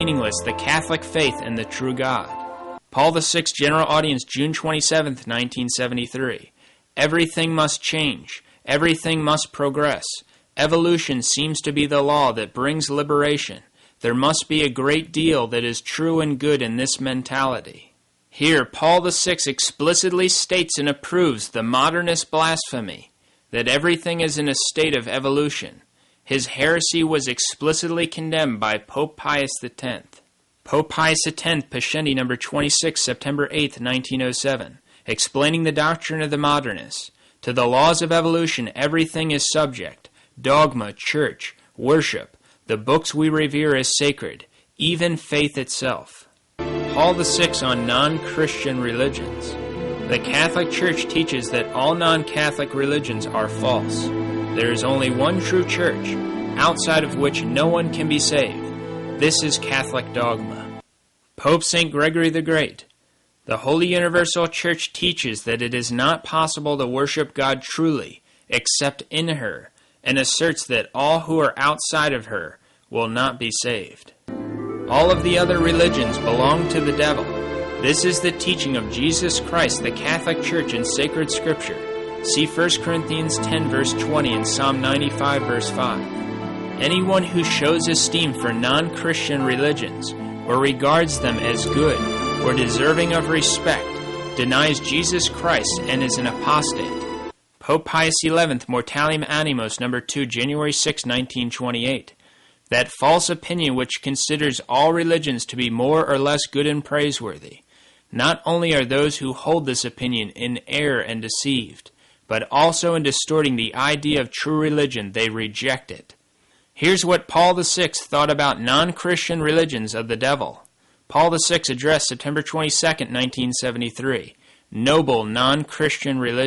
meaningless the Catholic faith and the true God. Paul VI, General Audience, June 27, 1973. Everything must change. Everything must progress. Evolution seems to be the law that brings liberation. There must be a great deal that is true and good in this mentality. Here, Paul VI explicitly states and approves the modernist blasphemy that everything is in a state of evolution. His heresy was explicitly condemned by Pope Pius X. Pope Pius X, Pascendi number 26, September 8, 1907, explaining the doctrine of the modernists. To the laws of evolution, everything is subject. Dogma, church, worship, the books we revere as sacred, even faith itself. Paul VI on non-Christian religions. The Catholic Church teaches that all non-Catholic religions are false. There is only one true church, outside of which no one can be saved. This is Catholic dogma. Pope St. Gregory the Great. The Holy Universal Church teaches that it is not possible to worship God truly, except in her, and asserts that all who are outside of her will not be saved. All of the other religions belong to the devil. This is the teaching of Jesus Christ, the Catholic Church, in sacred Scripture. See 1 Corinthians 10 verse 20 and Psalm 95 verse 5. Anyone who shows esteem for non-Christian religions or regards them as good or deserving of respect denies Jesus Christ and is an apostate. Pope Pius XI, Mortalium Animos, number 2, January 6, 1928. That false opinion which considers all religions to be more or less good and praiseworthy. Not only are those who hold this opinion in error and deceived, but also in distorting the idea of true religion, they reject it. Here's what Paul VI thought about non-Christian religions of the devil. Paul VI addressed September 22, 1973. Noble non-Christian religion.